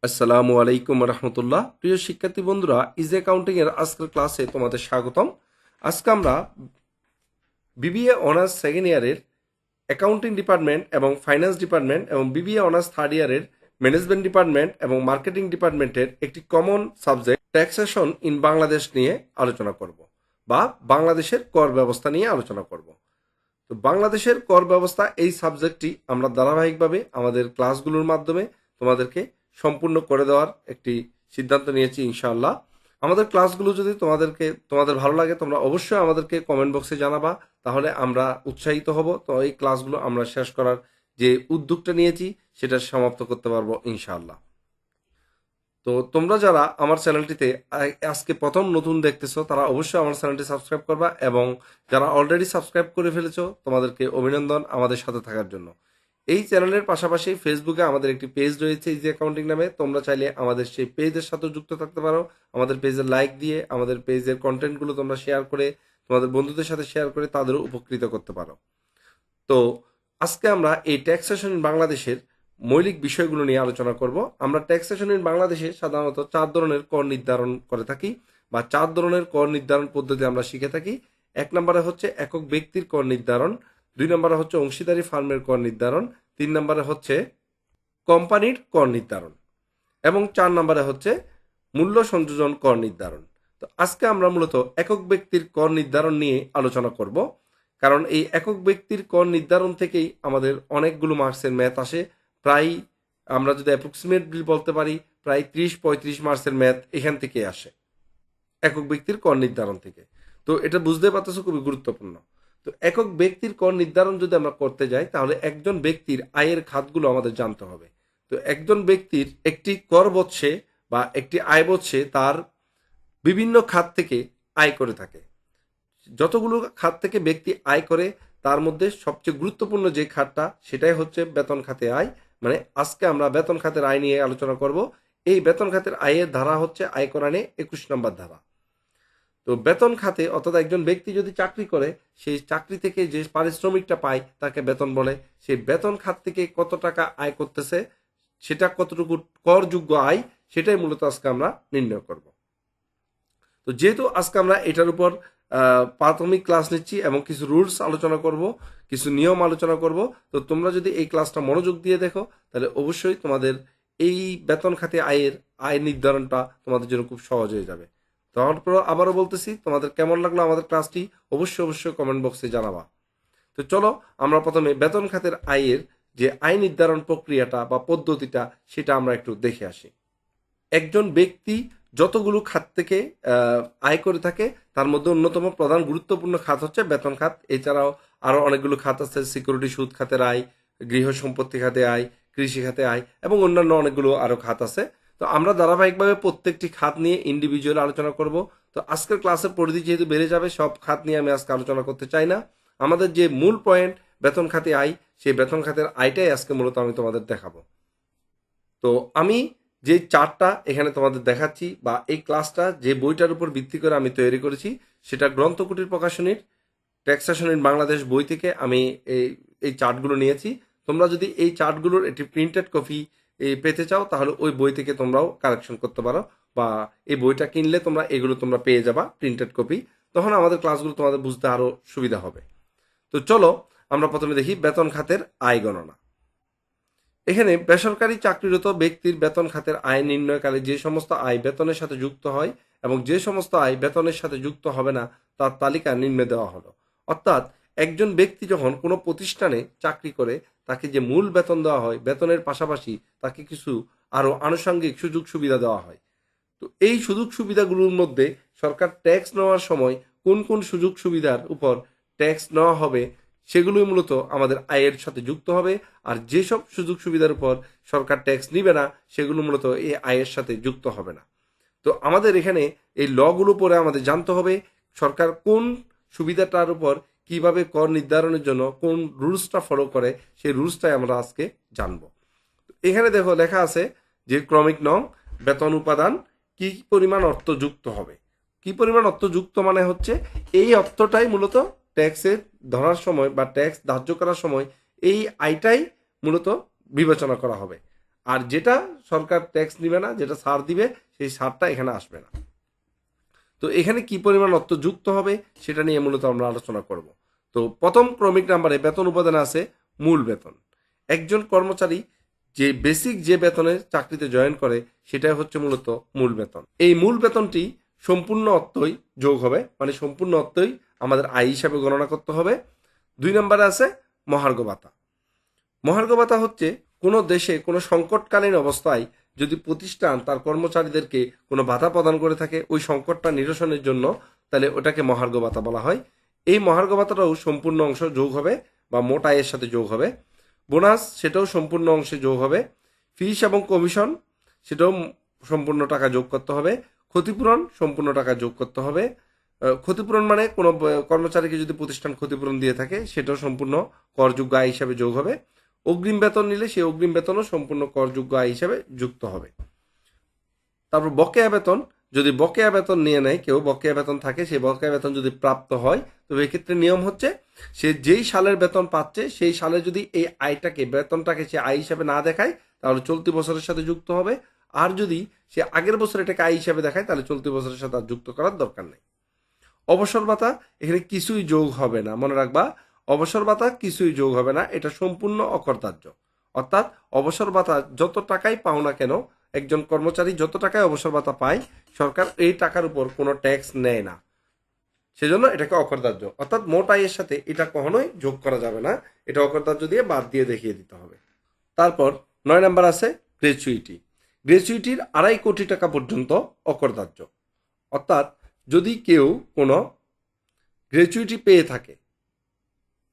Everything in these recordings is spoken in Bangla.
আসসালামু আলাইকুম রহমতুল্লাহ। প্রিয় শিক্ষার্থী বন্ধুরা, ইজি অ্যাকাউন্টিং এর আজকের ক্লাসে তোমাদের স্বাগতম। আজকে আমরা বিবিএ অনার্স সেকেন্ড ইয়ারের অ্যাকাউন্টিং ডিপার্টমেন্ট এবং ফাইন্যান্স ডিপার্টমেন্ট এবং বিবিএ অনার্স থার্ড ইয়ারের ম্যানেজমেন্ট ডিপার্টমেন্ট এবং মার্কেটিং ডিপার্টমেন্টের একটি common subject taxation in Bangladesh নিয়ে আলোচনা করব, বা বাংলাদেশের কর ব্যবস্থা নিয়ে আলোচনা করব। তো বাংলাদেশের কর ব্যবস্থা এই সাবজেক্টটি আমরা ধারাবাহিকভাবে আমাদের ক্লাসগুলোর মাধ্যমে তোমাদেরকে সম্পূর্ণ করে দেওয়ার একটি সিদ্ধান্ত নিয়েছি ইনশাআল্লাহ। আমাদের ক্লাসগুলো যদি তোমাদের ভালো লাগে, তোমরা অবশ্যই আমাদেরকে কমেন্ট বক্সে জানাবা, তাহলে আমরা উৎসাহিত হব। তো এই ক্লাসগুলো আমরা শেষ করার যে উদ্যোগটা নিয়েছি সেটা সমাপ্ত করতে পারবো ইনশাআল্লাহ। তো তোমরা যারা আমার চ্যানেলটিতে আজকে প্রথম নতুন দেখতেছো, তারা অবশ্যই আমার চ্যানেলটি সাবস্ক্রাইব করবা, এবং যারা অলরেডি সাবস্ক্রাইব করে ফেলেছো তোমাদেরকে অভিনন্দন আমাদের সাথে থাকার জন্য। এই চ্যানেলের পাশাপাশি ফেসবুকে আমাদের একটি পেজ রয়েছে ইজি অ্যাকাউন্টিং নামে। তোমরা চাইলে আমাদের সেই পেজের সাথে যুক্ত থাকতে পারো। আমাদের পেজে লাইক দিয়ে আমাদের পেজের কন্টেন্টগুলো তোমরা শেয়ার করে তোমাদের বন্ধুদের সাথে শেয়ার করে তাদেরও উপকৃত করতে পারো। তো আজকে আমরা এই ট্যাক্সেশন ইন বাংলাদেশের মৌলিক বিষয়গুলো নিয়ে আলোচনা করব। আমরা ট্যাক্সেশন ইন বাংলাদেশে সাধারণত 4 ধরনের কর নির্ধারণ করে থাকি, বা 4 ধরনের কর নির্ধারণ পদ্ধতি আমরা শিখে থাকি। 1 নম্বরে হচ্ছে একক ব্যক্তির কর নির্ধারণ, 2 নম্বরে হচ্ছে অংশীদারি ফার্মের কর নির্ধারণ, 3 নম্বরে হচ্ছে কোম্পানির কর নির্ধারণ, এবং 4 নম্বরে হচ্ছে মূল্য সংযোজন কর নির্ধারণ। তো আজকে আমরা মূলত একক ব্যক্তির কর নির্ধারণ নিয়ে আলোচনা করব, কারণ এই একক ব্যক্তির কর নির্ধারণ থেকেই আমাদের অনেকগুলো মার্কসের ম্যাথ আসে। প্রায় আমরা যদি অ্যাপ্রক্সিমেটলি বলতে পারি, প্রায় 30-35 মার্কসের ম্যাথ এখান থেকে আসে, একক ব্যক্তির কর নির্ধারণ থেকে। তো এটা বুঝতে পারতেছো, খুবই গুরুত্বপূর্ণ। তো একক ব্যক্তির কর নির্ধারণ যদি আমরা করতে যাই, তাহলে একজন ব্যক্তির আয়ের খাতগুলো আমাদের জানতে হবে। তো একজন ব্যক্তির একটি কর বৎসে বা একটি আয় বৎসে তার বিভিন্ন খাত থেকে আয় করে থাকে। যতগুলো খাত থেকে ব্যক্তি আয় করে, তার মধ্যে সবচেয়ে গুরুত্বপূর্ণ যে খাতটা, সেটাই হচ্ছে বেতন খাতে আয়। মানে আজকে আমরা বেতন খাতের আয় নিয়ে আলোচনা করব। এই বেতন খাতের আয়ের ধারা হচ্ছে আয়কর আইনে 21 নম্বর ধারা। তো বেতন খাতে, অর্থাৎ একজন ব্যক্তি যদি চাকরি করে, সেই চাকরি থেকে যে পারিশ্রমিকটা পায় তাকে বেতন বলে। সেই বেতন খাত থেকে কত টাকা আয় করতেছে, সেটা কতটুকু করযোগ্য আয়, সেটাই মূলত আজকে আমরা নির্ণয় করব। তো যেহেতু আজকে আমরা এটার উপর প্রাথমিক ক্লাস নিচ্ছি এবং কিছু রুলস আলোচনা করব, কিছু নিয়ম আলোচনা করব, তো তোমরা যদি এই ক্লাসটা মনোযোগ দিয়ে দেখো, তাহলে অবশ্যই তোমাদের এই বেতন খাতে আয় নির্ধারণটা তোমাদের জন্য খুব সহজ হয়ে যাবে। তারপর আবারও বলতেছি, তোমাদের কেমন লাগলো আমাদের ক্লাসটি অবশ্যই কমেন্ট বক্সে জানাবা। তো চলো আমরা প্রথমে বেতন খাতের আয়ের যে আয় নির্ধারণ প্রক্রিয়াটা বা পদ্ধতিটা, সেটা আমরা একটু দেখে আসি। একজন ব্যক্তি যতগুলো খাত থেকে আয় করে থাকে, তার মধ্যে অন্যতম প্রধান গুরুত্বপূর্ণ খাত হচ্ছে বেতন খাত। এছাড়াও আরো অনেকগুলো খাত আছে, সিকিউরিটি সুদ খাতের আয়, গৃহ সম্পত্তি খাতে আয়, কৃষি খাতে আয়, এবং অন্যান্য অনেকগুলো আরো খাত আছে। তো আমরা ধারাবাহিকভাবে প্রত্যেকটি খাত নিয়ে ইন্ডিভিজুয়াল আলোচনা করব। তো আজকের ক্লাসের পরিধি যেহেতু বেড়ে যাবে, সব খাত নিয়ে আমি আজকে আলোচনা করতে চাই না। আমাদের যে মূল পয়েন্ট বেতন খাতে আয়, সেই বেতন খাতের আয়টাই আজকে মূলত আমি তোমাদের দেখাবো। তো আমি যে চার্টটা এখানে তোমাদের দেখাচ্ছি, বা এই ক্লাসটা যে বইটার উপর ভিত্তি করে আমি তৈরি করেছি, সেটা গ্রন্থকুটির প্রকাশনীর ট্যাক্সেশন ইন বাংলাদেশ বই থেকে আমি এই চার্টগুলো নিয়েছি। তোমরা যদি এই চার্টগুলোর একটি প্রিন্টেড কপি পেতে চাও, তাহলে ওই বই থেকে তোমরাও কালেকশন করতে পারো, বা এই বইটা কিনলে তোমরা পেয়ে যাবা প্রিন্টেড কপি। তখন আমাদের ক্লাসগুলো তোমাদের বুঝতে আরো সুবিধা হবে। তো চলো আমরা প্রথমে দেখি বেতন খাতের আয় গণনা। এখানে বেসরকারি চাকরিরত ব্যক্তির বেতন খাতের আয় নির্ণয়কালে যে সমস্ত আয় বেতনের সাথে যুক্ত হয় এবং যে সমস্ত আয় বেতনের সাথে যুক্ত হবে না, তার তালিকা নিম্নে দেওয়া হলো। অর্থাৎ একজন ব্যক্তি যখন কোনো প্রতিষ্ঠানে চাকরি করে, তাকে যে মূল বেতন দেওয়া হয়, বেতনের পাশাপাশি তাকে কিছু আরো আনুষঙ্গিক সুযোগ সুবিধা দেওয়া হয়। তো এই সুযোগ সুবিধাগুলোর মধ্যে সরকার ট্যাক্স নেওয়ার সময় কোন কোন সুযোগ সুবিধার উপর ট্যাক্স নেওয়া হবে, সেগুলোই মূলত আমাদের আয়ের সাথে যুক্ত হবে। আর যেসব সুযোগ সুবিধার উপর সরকার ট্যাক্স নিবে না, সেগুলো মূলত এই আয়ের সাথে যুক্ত হবে না। তো আমাদের এখানে এই লগুলো পরে আমাদের জানতে হবে সরকার কোন সুবিধাটার উপর কিভাবে কর নির্ধারণের জন্য কোন রুলসটা ফলো করে, সেই রুলসটাই আমরা আজকে জানবো। এখানে দেখো লেখা আছে যে ক্রমিক নং বেতন উপাদান কি পরিমাণ অর্থ যুক্ত হবে। কি পরিমাণ অর্থ যুক্ত মানে হচ্ছে এই অর্থটাই মূলত ট্যাক্সের ধরার সময় বা ট্যাক্স ধার্য করার সময় এই আয়টাই মূলত বিবেচনা করা হবে। আর যেটা সরকার ট্যাক্স নিবে না, যেটা ছাড় দিবে, সেই ছাড়টা এখানে আসবে না। তো এখানে কি পরিমাণ অর্থ যুক্ত হবে সেটা নিয়ে মূলত আমরা আলোচনা করব। তো প্রথম ক্রমিক নাম্বারে বেতন উপাদানে আছে মূল বেতন। একজন কর্মচারী যে বেসিক যে বেতনে চাকরিতে জয়েন করে সেটাই হচ্ছে মূলত মূল বেতন। এই মূল বেতনটি সম্পূর্ণ অর্থই যোগ হবে, মানে সম্পূর্ণ অর্থই আমাদের আয় হিসাবে গণনা করতে হবে। 2 নম্বরে আছে মহার্ঘ ভাতা। মহার্ঘ ভাতা হচ্ছে কোনো দেশে কোনো সংকটকালীন অবস্থায় যদি প্রতিষ্ঠান তার কর্মচারীদেরকে কোনো ভাতা প্রদান করে থাকে ওই সংকটটা নিরসনের জন্য, তাহলে ওটাকে মহার্ঘ ভাতা বলা হয়। এই মহার্ঘ ভাতাটাও সম্পূর্ণ অংশ যোগ হবে বা মোট আয়ের সাথে যোগ হবে। বোনাস সেটাও সম্পূর্ণ অংশে যোগ হবে। ফিস এবং কমিশন সেটাও সম্পূর্ণ টাকা যোগ করতে হবে। ক্ষতিপূরণ সম্পূর্ণ টাকা যোগ করতে হবে। ক্ষতিপূরণ মানে কোনো কর্মচারীকে যদি প্রতিষ্ঠান ক্ষতিপূরণ দিয়ে থাকে সেটাও সম্পূর্ণ করযোগ্য আয় হিসাবে যোগ হবে। অগ্রিম বেতন নিলে সেই অগ্রিম বেতনও সম্পূর্ণ করযোগ্য আয় হিসাবে যুক্ত হবে। তারপর বকেয়া বেতন, যদি বকেয়া বেতন নিয়ে নেয় কেউ, বকেয়া বেতন থাকে, সেই বকেয়া বেতন যদি প্রাপ্ত হয় তবে এক্ষেত্রে নিয়ম হচ্ছে সে যেই সালের বেতন পাচ্ছে সেই সালে যদি এই আয়টাকে বেতনটাকে সে আয় হিসাবে না দেখায় তাহলে চলতি বছরের সাথে যুক্ত হবে। আর যদি সে আগের বছর এটাকে আয় হিসাবে দেখায় তাহলে চলতি বছরের সাথে আর যুক্ত করার দরকার নেই। অবসর ভাতা এখানে কিছুই যোগ হবে না, মনে রাখবা অবসর ভাতা কিছুই যোগ হবে না, এটা সম্পূর্ণ অকর্তার্য। অর্থাৎ অবসর ভাতা যত টাকাই পাও না কেন, একজন কর্মচারী যত টাকায় অবসর ভাতা পায় সরকার এই টাকার উপর কোনো ট্যাক্স নেয় না, সেজন্য এটাকে অকর্তার্য। অর্থাৎ মোট আয়ের সাথে এটা কখনোই যোগ করা যাবে না, এটা অকর্তার্য দিয়ে বাদ দিয়ে দেখিয়ে দিতে হবে। তারপর 9 নাম্বার আছে গ্র্যাচুইটি। গ্র্যাচুইটির 2.5 কোটি টাকা পর্যন্ত অকর্তার্য। অর্থাৎ যদি কেউ কোনো গ্র্যাচুইটি পেয়ে থাকে,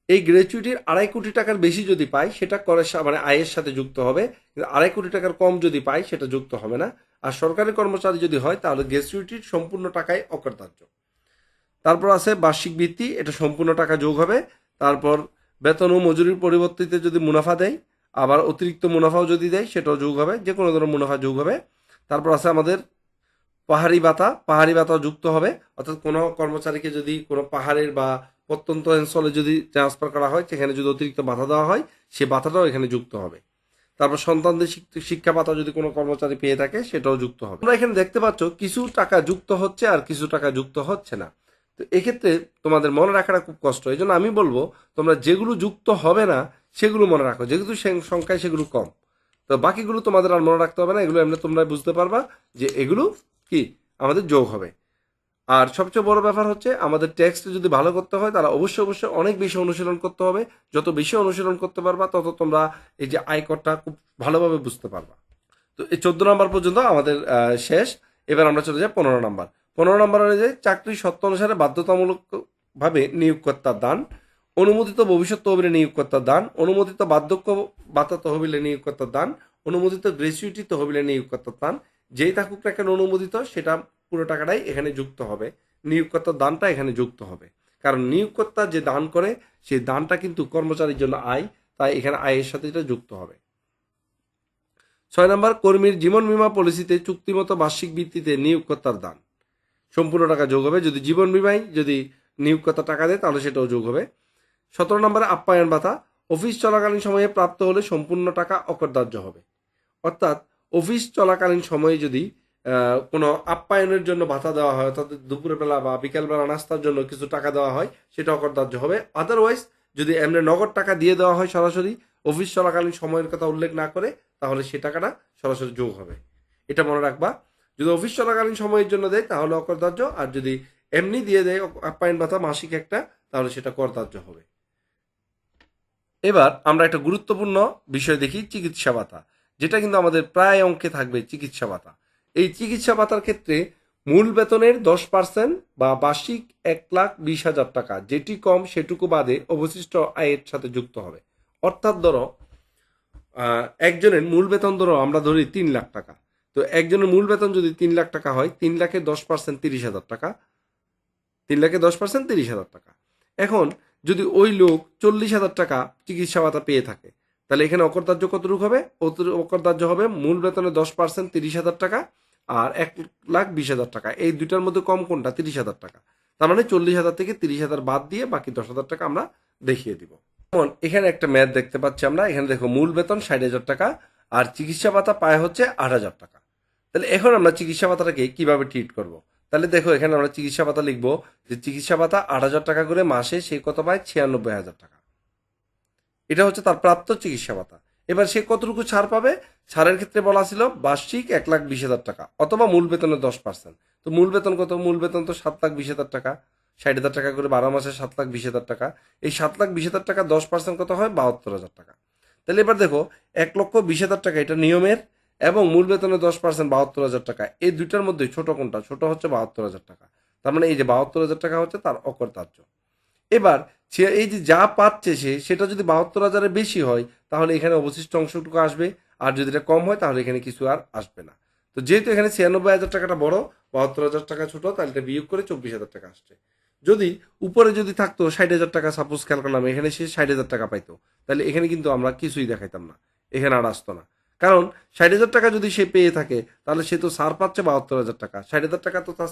এই গ্র্যাচুইটির 2.5 কোটি টাকার বেশি যদি পায় সেটা করের মানে আয়ের সাথে যুক্ত হবে, কিন্তু 2.5 কোটি টাকার কম যদি পায় সেটা যুক্ত হবে না। আর সরকারি কর্মচারী যদি হয় তাহলে গ্র্যাচুইটির সম্পূর্ণ টাকায় অকর্তার্য। তারপর আছে বার্ষিক ভিত্তি, এটা সম্পূর্ণ টাকা যোগ হবে। তারপর বেতন ও মজুরির পরিবর্তিতে যদি মুনাফা দেয়, আবার অতিরিক্ত মুনাফাও যদি দেয় সেটাও যোগ হবে, যে কোনো ধরনের মুনাফা যোগ হবে। তারপর আছে আমাদের পাহাড়ি ভাতা, পাহাড়ি ভাতাও যুক্ত হবে। অর্থাৎ কোনো কর্মচারীকে যদি কোনো পাহাড়ের বা প্রত্যন্ত অঞ্চলে যদি ট্রান্সফার করা হয় সেখানে যদি অতিরিক্ত ভাতা দেওয়া হয় সে ভাতাটাও এখানে যুক্ত হবে। তারপর সন্তানদের শিক্ষা ভাতা যদি কোনো কর্মচারী পেয়ে থাকে সেটাও যুক্ত হবে। তোমরা এখানে দেখতে পাচ্ছ কিছু টাকা যুক্ত হচ্ছে আর কিছু টাকা যুক্ত হচ্ছে না। তো এক্ষেত্রে তোমাদের মনে রাখাটা খুব কষ্ট, এই জন্য আমি বলবো তোমরা যেগুলো যুক্ত হবে না সেগুলো মনে রাখো, যেহেতু সংখ্যায় সেগুলো কম। তো বাকিগুলো তোমাদের আর মনে রাখতে হবে না, এগুলো এমনি তোমরা বুঝতে পারবা যে এগুলো কি আমাদের যোগ হবে। আর সবচেয়ে বড় ব্যাপার হচ্ছে আমাদের টেক্সট যদি ভালো করতে হয় তাহলে অবশ্যই অবশ্যই অনেক বেশি অনুশীলন করতে হবে। যত বেশি অনুশীলন করতে পারবা তত তোমরা এই যে আয়করটা খুব ভালোভাবে বুঝতে পারবা। তো এই 14 নম্বর পর্যন্ত আমাদের শেষ। এবার আমরা চলে যাই 15 নম্বর। 15 নম্বর অনুযায়ী চাকরির শর্ত অনুসারে বাধ্যতামূলকভাবে নিয়োগকর্তার দান, অনুমোদিত ভবিষ্যৎ তহবিলে নিয়োগকর্তার দান, অনুমোদিত বার্ধক্য ভাতা তহবিলে নিয়োগকর্তার দান, অনুমোদিত গ্র্যাচুইটি তহবিলে নিয়োগকর্তার দান, যেই থাকুক না কেন অনুমোদিত সেটা পুরো টাকাটাই এখানে যুক্ত হবে, নিয়োগকর্তার দানটা এখানে যুক্ত হবে। কারণ নিয়োগকর্তা যে দান করে সেই দানটা কিন্তু কর্মচারীর জন্য আয়, তাই এখানে আয়ের সাথে এটা যুক্ত হবে। 6 নম্বর কর্মীর জীবন বীমা পলিসিতে চুক্তিমতো বার্ষিক ভিত্তিতে নিয়োগকর্তার দান, সম্পূর্ণ টাকা যোগ হবে। যদি জীবন বীমায় যদি নিয়োগকর্তা টাকা দেয় তাহলে সেটাও যোগ হবে। 17 নম্বরে আপ্যায়ন ভাতা, অফিস চলাকালীন সময়ে প্রাপ্ত হলে সম্পূর্ণ টাকা অকর্তার্য হবে। অর্থাৎ অফিস চলাকালীন সময়ে যদি কোনো আপ্যায়নের জন্য ভাতা দেওয়া হয়, অর্থাৎ দুপুরবেলা বা বিকেলবেলা নাস্তার জন্য কিছু টাকা দেওয়া হয় সেটা অকর্তার্য হবে। আদারওয়াইজ যদি এমনি নগদ টাকা দিয়ে দেওয়া হয় সরাসরি অফিস চলাকালীন সময়ের কথা উল্লেখ না করে তাহলে সে টাকাটা সরাসরি যোগ হবে, এটা মনে রাখবা। যদি অফিস চলাকালীন সময়ের জন্য দেয় তাহলে অকর্তার্য, আর যদি এমনি দিয়ে দেয় আপ্যায়ন ভাতা মাসিক একটা তাহলে সেটা কর্তার্য হবে। এবার আমরা একটা গুরুত্বপূর্ণ বিষয় দেখি, চিকিৎসা ভাতা, যেটা কিন্তু আমাদের প্রায় অঙ্কে থাকবে। চিকিৎসা ভাতা, এই চিকিৎসা ভাতার ক্ষেত্রে মূল বেতনের 10% বা বার্ষিক 1,20,000 টাকা, যেটি কম সেটুকু বাদে অবশিষ্ট আয়ের সাথে যুক্ত হবে। অর্থাৎ ধরো একজনের মূল বেতন ধরো আমরা ধরি 3 লাখ টাকা, তো একজনের মূল বেতন যদি 3 লাখ টাকা হয় 3 লাখের 10% 30,000 টাকা, 3 লাখের 10% 30,000 টাকা। এখন যদি ওই লোক 40,000 টাকা চিকিৎসা ভাতা পেয়ে থাকে তাহলে এখানে অকর্তার্য কতটুকু হবে? অকর্তার্য হবে মূল বেতনের 10% 30,000 টাকা আর 1,20,000 টাকা, এই দুইটার মধ্যে কম কোনটা? 30,000 টাকা। তার মানে 40,000 থেকে 30,000 বাদ দিয়ে বাকি 10,000 টাকা আমরা দেখিয়ে দিব। যেমন এখানে একটা ম্যাথ দেখতে পাচ্ছি আমরা, এখানে দেখো মূল বেতন 60,000 টাকা আর চিকিৎসা ভাতা পায় হচ্ছে 8,000 টাকা। তাহলে এখন আমরা চিকিৎসা ভাতাটাকে কিভাবে ট্রিট করব? তাহলে দেখো এখানে আমরা চিকিৎসা ভাতা লিখবো যে চিকিৎসা ভাতা 8,000 টাকা করে মাসে, সে কত পায়? 96,000 টাকা। এটা হচ্ছে তার প্রাপ্ত চিকিৎসা ভাতা। এবার সে কতটুকু ছাড় পাবে? ছাড়ের ক্ষেত্রে বলা ছিল বার্ষিক 1,20,000 টাকা অথবা মূল বেতনের 10%। তো মূল বেতন কত? মূল বেতন তো 7,20,000 টাকা, 60,000 টাকা করে 12 মাসে 7,20,000 টাকা। এই 7,20,000 টাকা 10% কত হয়? 72,000 টাকা। তাহলে এবার দেখো 1,20,000 টাকা এটা নিয়মের, এবং মূল বেতনের 10% 72,000 টাকা, এই দুইটার মধ্যে ছোট কোনটা? ছোট হচ্ছে 72,000 টাকা। তার মানে এই যে 72,000 টাকা হচ্ছে তার অকরদার্য। এবার সে এই যে যা পাচ্ছে সেটা যদি 72,000-এর বেশি হয় তাহলে এখানে অবশিষ্ট অংশটুকু আসবে, আর যদি এটা কম হয় তাহলে এখানে কিছু আর আসবে না। তো যেহেতু এখানে 96,000 টাকাটা বড়, 72,000 টাকা ছোট, তাহলে এটা বিয়োগ করে 24,000 টাকা আসছে। যদি উপরে যদি থাকতো 60,000 টাকা, সাপোজ খেয়াল করলাম এখানে সে 60,000 টাকা পাইতো, তাহলে এখানে কিন্তু আমরা কিছুই দেখাইতাম না, এখানে আর আসতো না। কারণ 60,000 টাকা যদি সে পেয়ে থাকে তাহলে সে তো সার পাচ্ছে 72,000 টাকা, 60,000 টাকা তো তার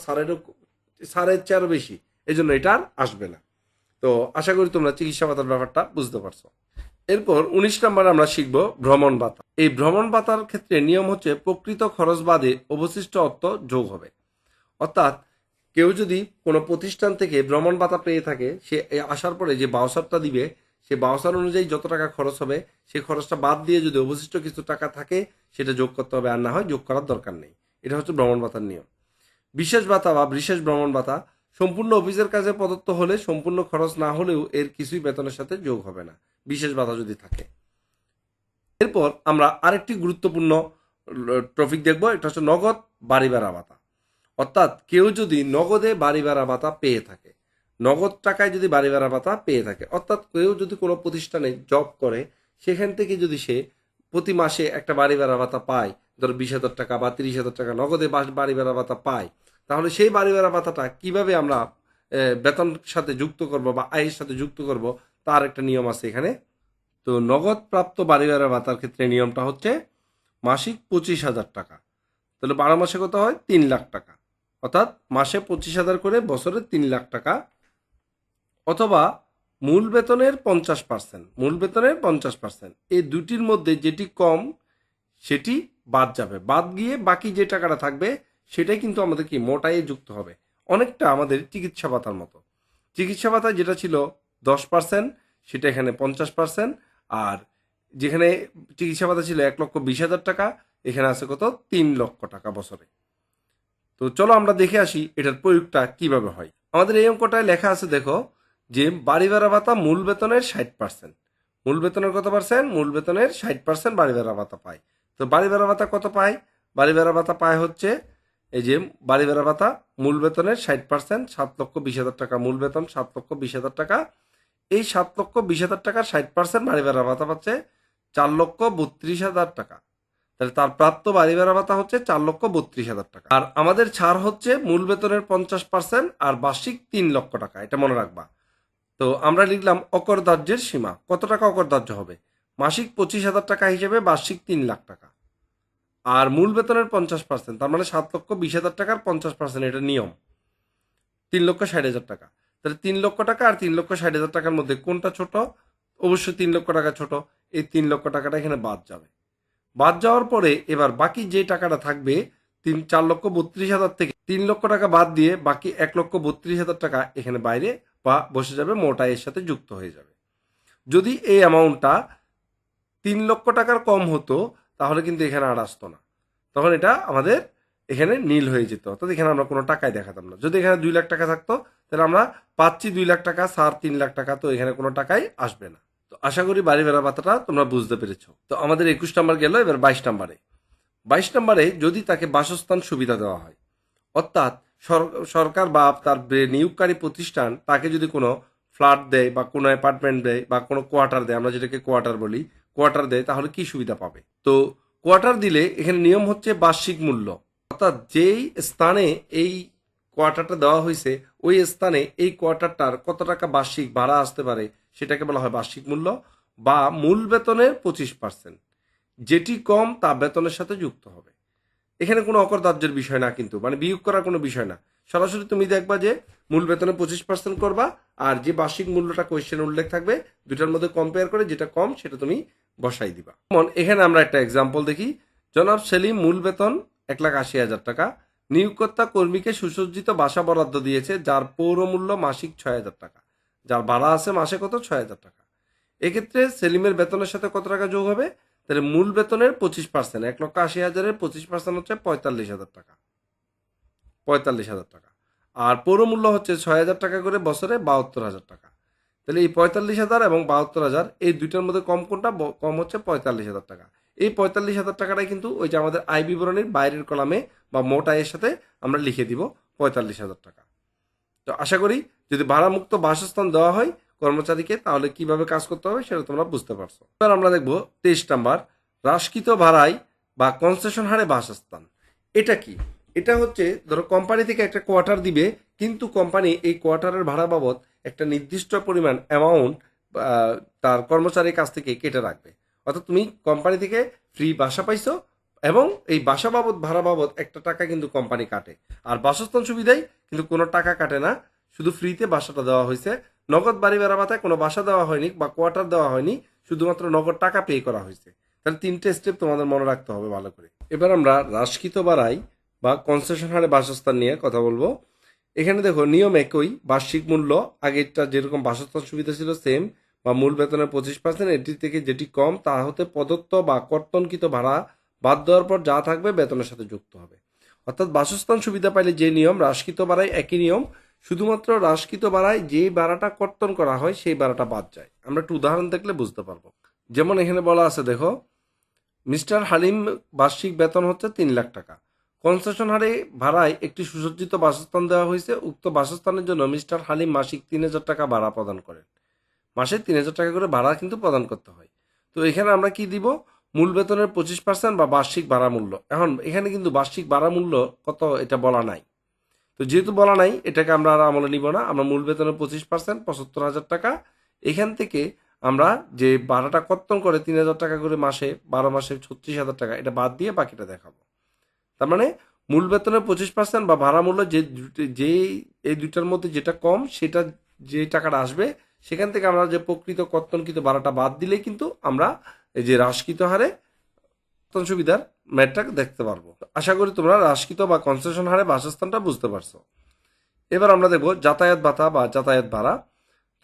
সারের চেয়ে আরো বেশি, এই জন্য এটা আর আসবে না। তো আশা করি তোমরা চিকিৎসা ভাতার ব্যাপারটা বুঝতে পারছো। এরপর 19 নম্বরে আমরা শিখব ভ্রমণ ভাতা। এই ভ্রমণ ভাতার ক্ষেত্রে নিয়ম হচ্ছে প্রকৃত খরচ বাদে অবশিষ্ট অর্থ যোগ হবে। অর্থাৎ কেউ যদি কোনো প্রতিষ্ঠান থেকে ভ্রমণ ভাতা পেয়ে থাকে, সে আসার পরে যে বাউচারটা দিবে, সে বাউচার অনুযায়ী যত টাকা খরচ হবে সেই খরচটা বাদ দিয়ে যদি অবশিষ্ট কিছু টাকা থাকে সেটা যোগ করতে হবে, আর না হয় যোগ করার দরকার নেই। এটা হচ্ছে ভ্রমণ ভাতার নিয়ম। বিশেষ ভাতা বা বিশেষ ভ্রমণ ভাতা সম্পূর্ণ অফিসের কাজে প্রদত্ত হলে সম্পূর্ণ খরচ না হলেও এর কিছুই বেতনের সাথে যোগ হবে না, বিশেষ ভাতা যদি থাকে। এরপর আমরা আরেকটি গুরুত্বপূর্ণ টপিক দেখব, এটা হচ্ছে নগদ বাড়ি ভাড়া ভাতা। অর্থাৎ কেউ যদি নগদে বাড়ি ভাড়া ভাতা পেয়ে থাকে, নগদ টাকায় যদি বাড়ি ভাড়া ভাতা পেয়ে থাকে, অর্থাৎ কেউ যদি কোনো প্রতিষ্ঠানে জব করে সেখান থেকে যদি সে প্রতি মাসে একটা বাড়ি ভাড়া ভাতা পায়, ধরো 20,000 টাকা বা 30,000 টাকা নগদে বাড়ি ভাড়া ভাতা পায়, তাহলে সেই বাড়ি ভাড়া ভাতাটা কিভাবে আমরা বেতন সাথে যুক্ত করব বা আয়ের সাথে যুক্ত করব, তার একটা নিয়ম আছে এখানে। তো নগদ প্রাপ্ত বাড়ি ভাড়া ভাতার ক্ষেত্রে নিয়মটা হচ্ছে মাসিক 25,000 টাকা, তাহলে 12 মাসে কত হয়? 3,00,000 টাকা। অর্থাৎ মাসে 25,000 করে, বছরে 3,00,000 টাকা। অথবা মূল বেতনের 50%, মূল বেতনের 50%, এই দুটির মধ্যে যেটি কম সেটি বাদ যাবে, বাদ গিয়ে বাকি যে টাকাটা থাকবে সেটাই কিন্তু আমাদের কি মোটায় যুক্ত হবে। অনেকটা আমাদের চিকিৎসা ভাতার মতো। চিকিৎসা ভাতা যেটা ছিল 10%, সেটা এখানে 50%। আর যেখানে চিকিৎসা ভাতা ছিল 1,20,000 টাকা, এখানে আছে কত? 3,00,000 টাকা বছরে। তো চলো আমরা দেখে আসি এটার প্রয়োগটা কিভাবে হয়। আমাদের এই অঙ্কটায় লেখা আছে, দেখো যে বাড়ি ভাড়া ভাতা মূল বেতনের 60%। মূল বেতনের কত পার্সেন্ট? মূল বেতনের 60% বাড়ি ভাড়া ভাতা পায়। তো বাড়ি ভাড়া ভাতা কত পায়? বাড়ি ভাড়া ভাতা পায় হচ্ছে এই যে বাড়ি ভাড়া ভাতা মূল বেতনের 60%, 7,20,000 টাকা মূল বেতন, 7,20,000 টাকা। এই 7,20,000 টাকার 60% বাড়ি ভাড়া ভাতা পাচ্ছে 4,32,000 টাকা। তাহলে তার প্রাপ্ত বাড়ি ভাড়া ভাতা হচ্ছে 4,32,000 টাকা। আর আমাদের ছাড় হচ্ছে মূল বেতনের 50% আর বার্ষিক 3,00,000 টাকা, এটা মনে রাখবা। তো আমরা লিখলাম অকরদার্যের সীমা। কত টাকা অকরদার্য হবে? মাসিক 25,000 টাকা হিসেবে বার্ষিক 3,00,000 টাকা। আর মূল বেতনের 50%, তার মানে 7,20,000 টাকার 50%, এটা নিয়ম 3,60,000 টাকা। তাহলে 3,00,000 টাকা আর 3,60,000 টাকার মধ্যে কোনটা ছোট? অবশ্যই 3,00,000 টাকা ছোট। এই 3,00,000 টাকাটা এখানে বাদ যাবে। বাদ যাওয়ার পরে এবার বাকি যে টাকাটা থাকবে 4,32,000 থেকে 3,00,000 টাকা বাদ দিয়ে বাকি 1,32,000 টাকা এখানে বাইরে বা বসে যাবে, মোটা এর সাথে যুক্ত হয়ে যাবে। যদি এই অ্যামাউন্টটা 3,00,000 টাকার কম হতো তাহলে কিন্তু এখানে আর আসতো না, তখন এটা আমাদের এখানে নীল হয়ে যেত, অর্থাৎ এখানে আমরা কোনো টাকাই দেখাতাম না। যদি এখানে 2,00,000 টাকা থাকতো তাহলে আমরা পাচ্ছি 2,00,000 টাকা, স্যার 3,00,000 টাকা, তো এখানে কোনো টাকাই আসবে না। তো আশা করি বাড়ি ভাড়া ভাতাটা তোমরা বুঝতে পেরেছো। তো আমাদের 21 নাম্বার গেল, এবার 22 নাম্বারে। 22 নম্বরে যদি তাকে বাসস্থান সুবিধা দেওয়া হয়, অর্থাৎ সরকার বা তার নিয়োগকারী প্রতিষ্ঠান তাকে যদি কোনো ফ্ল্যাট দেয় বা কোনো অ্যাপার্টমেন্ট দেয় বা কোনো কোয়ার্টার দেয়, আমরা যেটাকে কোয়ার্টার বলি, কোয়ার্টার দেয়, তাহলে কি সুবিধা পাবে? তো কোয়ার্টার দিলে এখানে নিয়ম হচ্ছে বার্ষিক মূল্য, অর্থাৎ যেই স্থানে এই কোয়ার্টারটা দেওয়া হয়েছে ওই স্থানে এই কোয়ার্টারটার কত টাকা বার্ষিক ভাড়া আসতে পারে সেটাকে বলা হয় বার্ষিক মূল্য, বা মূল বেতনের 25%। যেটি কম তা বেতনের সাথে যুক্ত হবে। এখানে কোনো অকরদার্যের বিষয় না, কিন্তু মানে বিয়োগ করার কোনো বিষয় না, সরাসরি তুমি দেখবা যে মূল বেতনে 25% করবা, আর যে বার্ষিক মূল্যটা কোয়েশ্চেনে উল্লেখ থাকবে দুটার মধ্যে কম্পেয়ার করে যেটা কম সেটা তুমি বসাই দিবা। যেমন এখানে আমরা একটা এক্সাম্পল দেখি। জনাব সেলিম মূল বেতন 1,80,000 টাকা, নিয়োগকর্তা কর্মীকে সুসজ্জিত বাসা বরাদ্দ দিয়েছে যার পৌর মূল্য মাসিক 6,000 টাকা, যার ভাড়া আছে মাসে কত 6,000 টাকা। এক্ষেত্রে সেলিমের বেতনের সাথে কত টাকা যোগ হবে? তাহলে মূল বেতনের 25%, 1,80,000-এর 25% হচ্ছে 45,000 টাকা, 45,000 টাকা। আর পৌরমূল্য হচ্ছে 6,000 টাকা করে বছরে 72,000 টাকা। তাহলে এই 45,000 এবং 72,000 এই দুইটার মধ্যে কম কোনটা? কম হচ্ছে 45,000 টাকা। এই 45,000 টাকাটাই কিন্তু ওই যে আমাদের আয় বিবরণীর বাইরের কলামে বা মোট আয়ের সাথে আমরা লিখে দিব 45,000 টাকা। তো আশা করি যদি ভাড়ামুক্ত বাসস্থান দেওয়া হয় কর্মচারীকে তাহলে কিভাবে কাজ করতে হবে সেটা তোমরা বুঝতে পারছো। এবার আমরা দেখবো 23 নাম্বার, হ্রাসকৃত ভাড়ায় বা কনসেশন হারে বাসস্থান। এটা কি? এটা হচ্ছে ধরো কোম্পানি থেকে একটা কোয়ার্টার দিবে, কিন্তু কোম্পানি এই কোয়ার্টারের ভাড়া বাবদ একটা নির্দিষ্ট পরিমাণ অ্যামাউন্ট তার কর্মচারীর কাছ থেকে কেটে রাখবে। অর্থাৎ তুমি কোম্পানি থেকে ফ্রি বাসা পাইছো এবং এই বাসা বাবদ ভাড়া বাবদ একটা টাকা কিন্তু কোম্পানি কাটে। আর বাসস্থান সুবিধায় কিন্তু কোনো টাকা কাটে না, শুধু ফ্রিতে বাসাটা দেওয়া হয়েছে। নগদ বাড়ি ভাড়া ভাতায় কোনো বাসা দেওয়া হয়নি বা কোয়ার্টার দেওয়া হয়নি, শুধুমাত্র নগদ টাকা পে করা হয়েছে। তাহলে 3টে স্টেপ তোমাদের মনে রাখতে হবে ভালো করে। এবার আমরা হ্রাসকৃত ভাড়ায় বা কনসেশন হারে বাসস্থান নিয়ে কথা বলবো। এখানে দেখো নিয়ম একই, বার্ষিক মূল্য আগেরটা যেরকম বাসস্থান সুবিধা ছিল সেম, বা মূল বেতনের 25%, এটি থেকে যেটি কম তা হতে প্রদত্ত বা কর্তনকৃত ভাড়া বাদ দেওয়ার পর যা থাকবে বেতনের সাথে যুক্ত হবে। অর্থাৎ বাসস্থান সুবিধা পাইলে যে নিয়ম, হ্রাসকৃত ভাড়ায় একই নিয়ম, শুধুমাত্র হ্রাসকৃত ভাড়ায় যে ভাড়াটা কর্তন করা হয় সেই ভাড়াটা বাদ যায়। আমরা একটু উদাহরণ দেখলে বুঝতে পারবো। যেমন এখানে বলা আছে দেখো, মিস্টার হালিম বার্ষিক বেতন হচ্ছে 3 লাখ টাকা, কনসেশন হারে ভাড়ায় একটি সুসজ্জিত বাসস্থান দেওয়া হয়েছে। উক্ত বাসস্থানের জন্য মিস্টার হালিম মাসিক 3,000 টাকা ভাড়া প্রদান করেন। মাসে 3,000 টাকা করে ভাড়া কিন্তু প্রদান করতে হয়। তো এখানে আমরা কি দিব? মূল বেতনের 25% বা বার্ষিক ভাড়া মূল্য। এখন এখানে কিন্তু বার্ষিক ভাড়া মূল্য কত এটা বলা নাই। তো যেহেতু বলা নাই এটাকে আমরা আর আমলে নিব না। আমরা মূল বেতনের 25% 75,000 টাকা, এখান থেকে আমরা যে ভাড়াটা কর্তন করে 3,000 টাকা করে মাসে 12 মাসে 36,000 টাকা, এটা বাদ দিয়ে বাকিটা দেখাবো। তার মানে মূল বেতনের 25% বা ভাড়া মূল্য যে এই দুইটার মধ্যে যেটা কম সেটা যে টাকাটা আসবে সেখান থেকে আমরা যে প্রকৃত কর্তনকৃত ভাড়াটা বাদ দিলেই কিন্তু আমরা এই যে হ্রাসকৃত হারে কর্তন সুবিধার ম্যাটটা দেখতে পারবো। আশা করি তোমরা হ্রাসকৃত বা কনসেশন হারে বাসস্থানটা বুঝতে পারছো। এবার আমরা দেখবো যাতায়াত ভাতা বা যাতায়াত ভাড়া।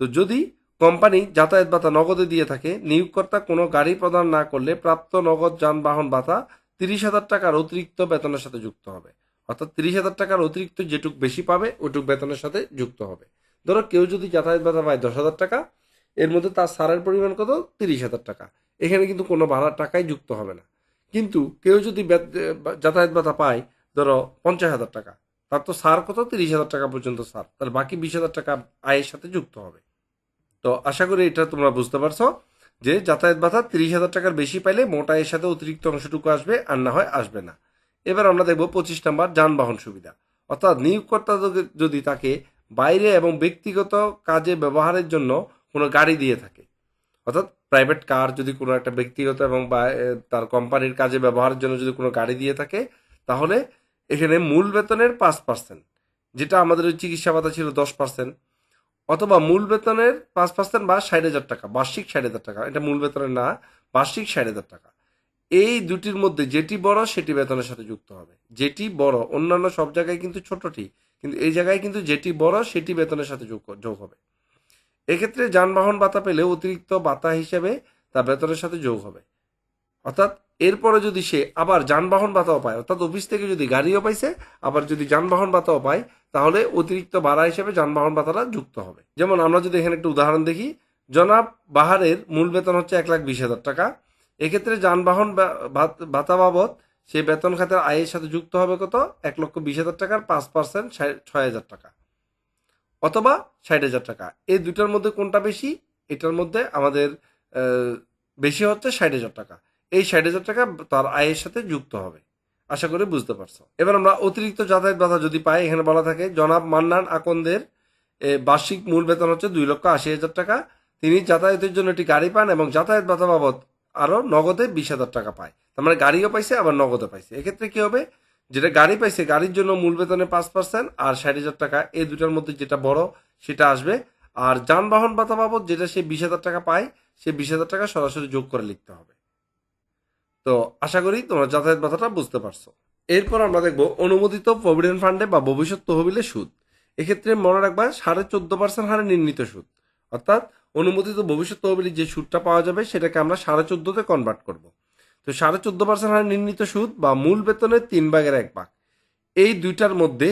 তো যদি কোম্পানি যাতায়াত ভাতা নগদে দিয়ে থাকে, নিয়োগকর্তা কোনো গাড়ি প্রদান না করলে প্রাপ্ত নগদ যানবাহন ভাতা 30,000 টাকার অতিরিক্ত বেতনের সাথে যুক্ত হবে। অর্থাৎ 30,000 টাকার অতিরিক্ত যেটুক বেশি পাবে ওটুক বেতনের সাথে যুক্ত হবে। ধরো কেউ যদি যাতায়াত ভাতা পায় 10,000 টাকা, এর মধ্যে তার সারের পরিমাণ কত? 30,000 টাকা। এখানে কিন্তু কোনো ভাড়ার টাকাই যুক্ত হবে না। কিন্তু কেউ যদি যাতায়াত ভাতা পায় ধরো 50,000 টাকা, তার তো সার কত? 30,000 টাকা পর্যন্ত সার, তাহলে বাকি 20,000 টাকা আয়ের সাথে যুক্ত হবে। তো আশা করি এটা তোমরা বুঝতে পারছো যে যাতায়াত ভাতা 30,000 টাকার বেশি পাইলে মোটা এর সাথে অতিরিক্ত অংশটুকু আসবে, আর না হয় আসবে না। এবার আমরা দেখবো 25 নাম্বার, যানবাহন সুবিধা। অর্থাৎ নিয়োগকর্তা যদি তাকে বাইরে এবং ব্যক্তিগত কাজে ব্যবহারের জন্য কোনো গাড়ি দিয়ে থাকে, অর্থাৎ প্রাইভেট কার যদি কোনো একটা ব্যক্তিগত এবং তার কোম্পানির কাজে ব্যবহারের জন্য যদি কোনো গাড়ি দিয়ে থাকে, তাহলে এখানে মূল বেতনের 5%, যেটা আমাদের ওই চিকিৎসা ভাতা ছিল 10%, অথবা মূল বেতনের 5% বা 60,000 টাকা, বার্ষিক 60,000 টাকা, এটা মূল বেতনের না, বার্ষিক 60,000 টাকা। এই দুটির মধ্যে যেটি বড় সেটি বেতনের সাথে যুক্ত হবে। যেটি বড়, অন্যান্য সব জায়গায় কিন্তু ছোটটি, কিন্তু এই জায়গায় কিন্তু যেটি বড় সেটি বেতনের সাথে যোগ হবে। এক্ষেত্রে যানবাহন ভাতা পেলে অতিরিক্ত ভাতা হিসেবে তা বেতনের সাথে যোগ হবে। অর্থাৎ এরপরে যদি সে আবার যানবাহন ভাতাও পায়, অর্থাৎ অফিস থেকে যদি গাড়িও পাইছে আবার যদি যানবাহন ভাতাও পায়, তাহলে অতিরিক্ত ভাড়া হিসেবে যানবাহন ভাতাটা যুক্ত হবে। যেমন আমরা যদি এখানে একটু উদাহরণ দেখি, জনাব বাহারের মূল বেতন হচ্ছে 1,20,000 টাকা। এক্ষেত্রে যানবাহন ভাতা বাবদ সে বেতন খাতের আয়ের সাথে যুক্ত হবে কত? 1,20,000 টাকার 5% 6,000 টাকা, অথবা 60,000 টাকা। এই দুটার মধ্যে কোনটা বেশি? এটার মধ্যে আমাদের বেশি হচ্ছে 60,000 টাকা। এই 60,000 টাকা তার আয়ের সাথে যুক্ত হবে। আশা করি বুঝতে পারছো। এবার আমরা অতিরিক্ত যাতায়াত ভাতা যদি পাই, এখানে বলা থাকে জনাব মান্নান আকন্দের বার্ষিক মূল বেতন হচ্ছে 2,80,000 টাকা। তিনি যাতায়াতের জন্য একটি গাড়ি পান এবং যাতায়াত ভাতা বাবদ আরো নগদে 20,000 টাকা পায়। তার মানে গাড়িও পাইছে আবার নগদও পাইছে। এক্ষেত্রে কি হবে? যেটা গাড়ি পাইছে গাড়ির জন্য মূল বেতনে 5% আর 60,000 টাকা, এই দুটার মধ্যে যেটা বড় সেটা আসবে। আর যানবাহন ভাতা বাবদ যেটা সে 20,000 টাকা পায়, সে 20,000 টাকা সরাসরি যোগ করে লিখতে হবে। তো আশা করি তোমরা যাতায়াত ভাতাটা বুঝতে পারছো। এরপর আমরা দেখব অনুমোদিত প্রভিডেন্ট ফান্ডে বা ভবিষ্যৎ তহবিলে সুদ। এক্ষেত্রে মনে রাখবা 14.5% হারে নির্ণীত সুদ, অর্থাৎ অনুমোদিত ভবিষ্যৎ তহবিলে যে সুদটা পাওয়া যাবে সেটাকে আমরা 14.5-তে কনভার্ট করব। তো 14.5% হারে নির্ণীত সুদ বা মূল বেতনের 3/1 এই দুইটার মধ্যে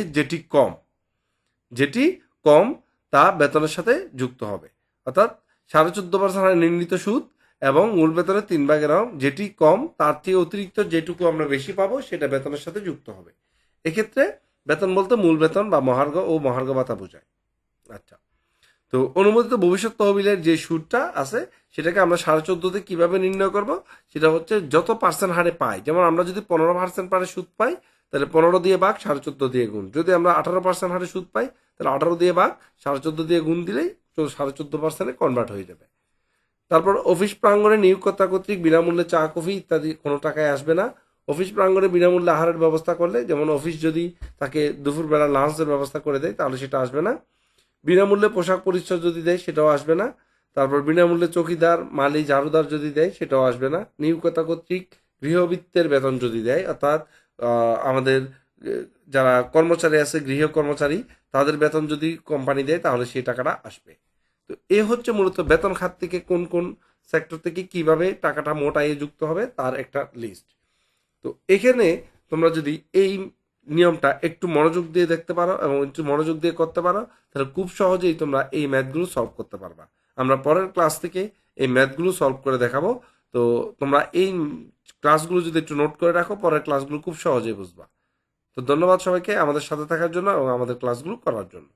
যেটি কম তা বেতনের সাথে যুক্ত হবে। অর্থাৎ 14.5% হারে নির্ণীত সুদ এবং মূল বেতনের 3/1 যেটি কম তার চেয়ে অতিরিক্ত যেটুকু আমরা বেশি পাবো সেটা বেতনের সাথে যুক্ত হবে। এক্ষেত্রে বেতন বলতে মূল বেতন বা মহার্ঘ ও মহার্ঘ ভাতা বোঝায়। আচ্ছা, তো অনুমোদিত ভবিষ্যৎ তহবিলের যে সুদটা আছে সেটাকে আমরা 14.5-তে কিভাবে নির্ণয় করব, সেটা হচ্ছে যত পার্সেন্ট হারে পাই। যেমন আমরা যদি 15% হারে সুদ পাই তাহলে 15 দিয়ে ভাগ 14.5 দিয়ে গুণ। যদি আমরা 18% হারে সুদ পাই তাহলে 18 দিয়ে ভাগ 14.5 দিয়ে গুণ দিলেই 14.5%-এ কনভার্ট হয়ে যাবে। তারপর অফিস প্রাঙ্গণে নিয়োগকর্তা কর্তৃক বিনামূল্যে চা কফি ইত্যাদি কোনো টাকায় আসবে না। অফিস প্রাঙ্গণে বিনামূল্যে আহারের ব্যবস্থা করলে, যেমন অফিস যদি তাকে দুপুরবেলা লাঞ্চের ব্যবস্থা করে দেয় তাহলে সেটা আসবে না। বিনামূল্যে পোশাক পরিচ্ছদ যদি দেয় সেটাও আসবে না। তারপর বিনামূল্যে চৌকিদার মালি ঝাড়ুদার যদি দেয় সেটাও আসবে না। নিয়োগকর্তা কর্তৃক গৃহবৃত্তের বেতন যদি দেয়, অর্থাৎ আমাদের যারা কর্মচারী আছে গৃহ কর্মচারী তাদের বেতন যদি কোম্পানি দেয় তাহলে সেই টাকাটা আসবে। তো এ হচ্ছে মূলত বেতন খাত থেকে কোন কোন সেক্টর থেকে কিভাবে টাকাটা মোট আয়ে যুক্ত হবে তার একটা লিস্ট। তো এখানে তোমরা যদি এই নিয়মটা একটু মনোযোগ দিয়ে দেখতে পারো এবং একটু মনোযোগ দিয়ে করতে পারো তাহলে খুব সহজেই তোমরা এই ম্যাথগুলো সলভ করতে পারবা। আমরা পরের ক্লাস থেকে এই ম্যাথগুলো সলভ করে দেখাবো। তো তোমরা এই ক্লাসগুলো যদি একটু নোট করে রাখো পরের ক্লাসগুলো খুব সহজেই বুঝবা। তো ধন্যবাদ সবাইকে আমাদের সাথে থাকার জন্য এবং আমাদের ক্লাসগুলো করার জন্য।